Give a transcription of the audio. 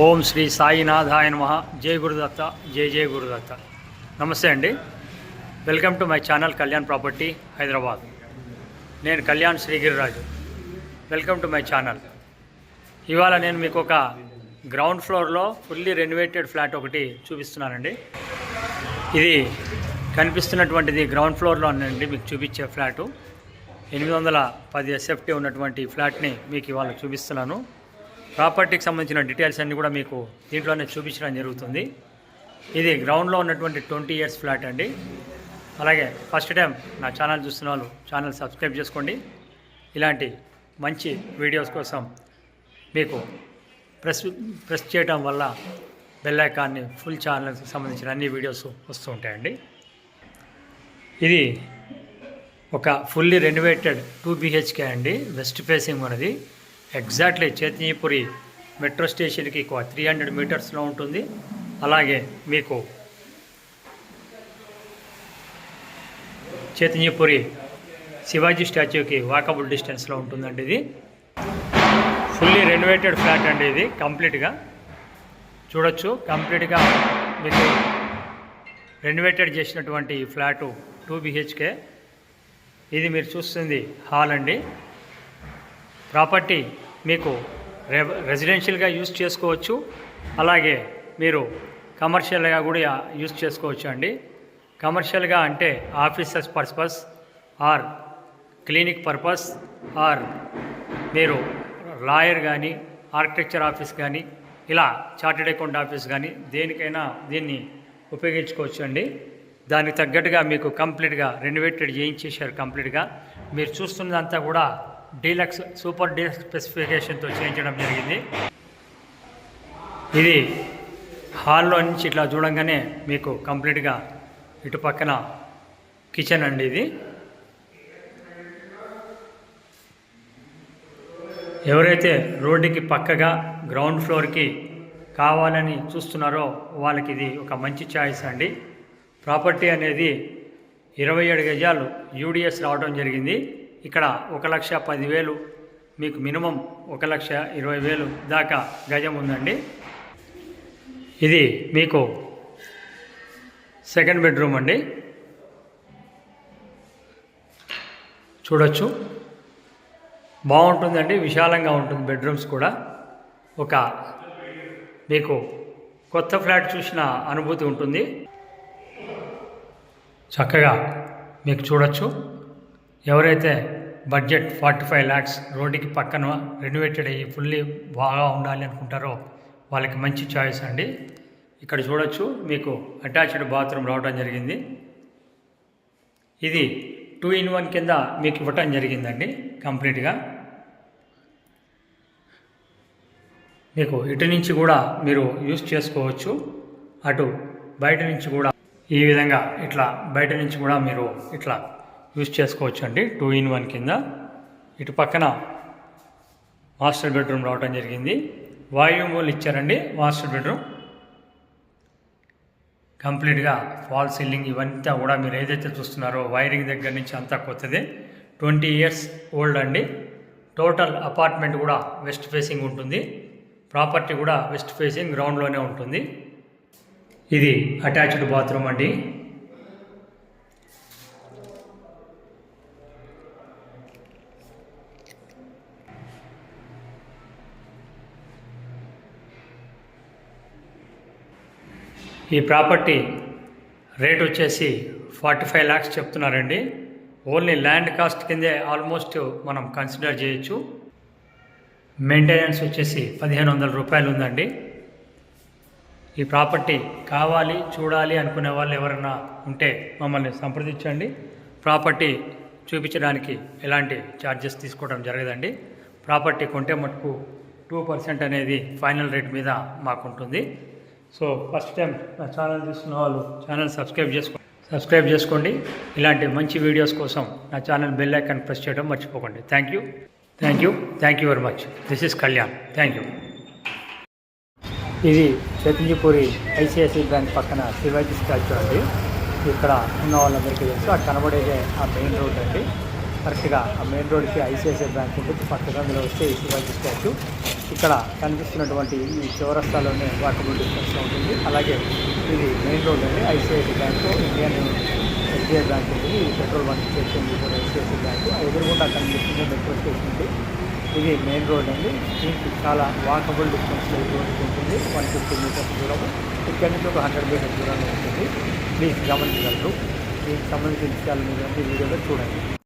ఓం శ్రీ సాయినాథాయ నమః. జై గురుదత్త, జై జై గురుదత్త. నమస్తే అండి. Welcome to my channel Kalyan property Hyderabad. నేను Kalyan Srigiriraju. Welcome to my channel. ఇవాళ నేను మీకు ఒక గ్రౌండ్ ఫ్లోర్లో ఫుల్లీ రెనోవేటెడ్ ఫ్లాట్ ఒకటి చూపిస్తున్నానండి. ఇది కనిపిస్తున్నటువంటిది గ్రౌండ్ ఫ్లోర్లో అండి మీకు చూపించే ఫ్లాటు. 810 SFT ఉన్నటువంటి ఫ్లాట్ని మీకు ఇవాళ చూపిస్తున్నాను. ప్రాపర్టీకి సంబంధించిన డీటెయిల్స్ అన్నీ కూడా మీకు దీంట్లోనే చూపించడం జరుగుతుంది. ఇది గ్రౌండ్లో ఉన్నటువంటి 20 years ఫ్లాట్ అండి. అలాగే ఫస్ట్ టైం నా ఛానల్ చూస్తున్న వాళ్ళు ఛానల్ సబ్స్క్రైబ్ చేసుకోండి. ఇలాంటి మంచి వీడియోస్ కోసం మీకు ప్రెస్ చేయడం వల్ల బెల్ ఐకాన్ని ఫుల్ ఛానల్కి సంబంధించిన అన్ని వీడియోస్ వస్తూ ఉంటాయండి. ఇది ఒక ఫుల్లీ రెనోవేటెడ్ 2 BHK అండి. వెస్ట్ ఫేసింగ్ ఉన్నది. ఎగ్జాక్ట్లీ చైతన్యపురి మెట్రో స్టేషన్కి 300 మీటర్స్లో ఉంటుంది. అలాగే మీకు చైతన్యపురి శివాజీ స్టాచ్యూకి వాకబుల్ డిస్టెన్స్లో ఉంటుందండి. ఇది ఫుల్లీ రెనోవేటెడ్ ఫ్లాట్ అండి. ఇది కంప్లీట్గా చూడొచ్చు. కంప్లీట్గా మీకు రెనోవేటెడ్ చేసినటువంటి ఫ్లాటు 2 BHK. ఇది మీరు చూస్తుంది హాల్ అండి. ప్రాపర్టీ మీకు రెసిడెన్షియల్గా యూజ్ చేసుకోవచ్చు. అలాగే మీరు కమర్షియల్గా కూడా యూజ్ చేసుకోవచ్చు అండి. కమర్షియల్గా అంటే offices purpose or clinic purpose or మీరు లాయర్ కానీ ఆర్కిటెక్చర్ ఆఫీస్ కానీ ఇలా చార్టెడ్ అకౌంట్ ఆఫీస్ కానీ దేనికైనా దీన్ని ఉపయోగించుకోవచ్చు అండి. దానికి తగ్గట్టుగా మీకు కంప్లీట్గా రెనోవేటెడ్ చేయించేశారు. కంప్లీట్గా మీరు చూస్తున్నదంతా కూడా డీలక్స్ సూపర్ డీలక్స్ స్పెసిఫికేషన్తో చేయించడం జరిగింది. ఇది హాల్లో నుంచి ఇట్లా చూడంగానే మీకు కంప్లీట్గా ఇటు పక్కన కిచెన్ అండి. ఇది ఎవరైతే రోడ్డుకి పక్కగా గ్రౌండ్ ఫ్లోర్కి కావాలని చూస్తున్నారో వాళ్ళకి ఇది ఒక మంచి ఛాయిస్ అండి. ప్రాపర్టీ అనేది 27 గజాలు UDS రావడం జరిగింది. ఇక్కడ 1,10,000 మీకు మినిమం 1,20,000 దాకా గజం ఉందండి. ఇది మీకు సెకండ్ బెడ్రూమ్ అండి. చూడొచ్చు, బాగుంటుందండి. విశాలంగా ఉంటుంది. బెడ్రూమ్స్ కూడా ఒక మీకు కొత్త ఫ్లాట్ చూసిన అనుభూతి ఉంటుంది. చక్కగా మీకు చూడొచ్చు. ఎవరైతే బడ్జెట్ 45 lakhs రోడ్డుకి పక్కన రెనోవేటెడ్ అయ్యి ఫుల్లీ బాగా ఉండాలి అనుకుంటారో వాళ్ళకి మంచి చాయిస్ అండి. ఇక్కడ చూడొచ్చు, మీకు అటాచ్డ్ బాత్రూమ్ రావడం జరిగింది. ఇది 2-in-1 కింద మీకు ఇవ్వటం జరిగిందండి. కంప్లీట్గా మీకు ఇటు నుంచి కూడా మీరు యూజ్ చేసుకోవచ్చు. అటు బయట నుంచి కూడా ఈ విధంగా ఇట్లా బయట నుంచి కూడా మీరు ఇట్లా యూజ్ చేసుకోవచ్చు అండి. 2-in-1 కింద. ఇటు పక్కన మాస్టర్ బెడ్రూమ్ రావడం జరిగింది. వాల్యూమ్ ఇచ్చారండి. మాస్టర్ బెడ్రూమ్ కంప్లీట్గా ఫాల్ సీలింగ్ ఇవంతా కూడా మీరు ఏదైతే చూస్తున్నారో వైరింగ్ దగ్గర నుంచి అంతా కొత్తదే. 20 years ఓల్డ్ అండి. టోటల్ అపార్ట్మెంట్ కూడా వెస్ట్ ఫేసింగ్ ఉంటుంది. ప్రాపర్టీ కూడా వెస్ట్ ఫేసింగ్ గ్రౌండ్లోనే ఉంటుంది. ఇది అటాచ్డ్ బాత్రూమ్ అండి. ఈ ప్రాపర్టీ రేట్ వచ్చేసి 45 lakhs చెప్తున్నారండి. ఓన్లీ ల్యాండ్ కాస్ట్ కిందే ఆల్మోస్ట్ మనం కన్సిడర్ చేయొచ్చు. మెయింటెనెన్స్ వచ్చేసి 1,500 రూపాయలు ఉందండి. ఈ ప్రాపర్టీ కావాలి చూడాలి అనుకునే వాళ్ళు ఎవరైనా ఉంటే మమ్మల్ని సంప్రదించండి. ప్రాపర్టీ చూపించడానికి ఎలాంటి ఛార్జెస్ తీసుకోవడం జరగదండి. ప్రాపర్టీ కొంటే మటుకు 2% అనేది ఫైనల్ రేట్ మీద మాకుంటుంది. సో ఫస్ట్ టైం నా ఛానల్ చూస్తున్న వాళ్ళు ఛానల్ సబ్స్క్రైబ్ చేసుకోండి. ఇలాంటి మంచి వీడియోస్ కోసం నా ఛానల్ బెల్ ఐకాన్ ప్రెస్ చేయడం మర్చిపోకండి. Thank you very much. This is Kalyan. Thank you. ఇది చైతన్యపురి ICICI బ్యాంక్ పక్కన శివాజీ స్టాచ్యూ అండి. ఇక్కడ ఉన్న వాళ్ళందరికీ తెలుసు. ఆ కనబడేదే ఆ మెయిన్ రోడ్ అండి. కరెక్ట్గా ఆ మెయిన్ రోడ్కి ICICI బ్యాంక్ ఉంటుంది. పక్కగా మీరు వస్తే శివాజీ స్టాచ్యూ. ఇక్కడ కనిపిస్తున్నటువంటి ఈ చౌరస్తాలోనే వాకబుల్ డిస్టెన్స్ ఉంటుంది. అలాగే ఇది మెయిన్ రోడ్ అండి. ICICI bank, Indian SBI bank ఉంటుంది. ఇది పెట్రోల్ బంక్ స్టేషన్ కూడా ఐసిఐసి బ్యాంకు. ఎదురుగుండా కనిపిస్తుంది మెట్రో స్టేషన్ ఉంది. ఇది మెయిన్ రోడ్ అండి. దీనికి చాలా వాకబుల్ డిస్టెన్స్లో ఈ రోడ్కి ఉంటుంది. 150 మీటర్స్ దూరము. ఇక్కడి నుంచి ఒక 100 మీటర్స్ దూరంలో ఉంటుంది. ప్లీజ్ గమనించగలరు. దీనికి సంబంధించిన విషయాలు మీరు వీడియోలో చూడండి.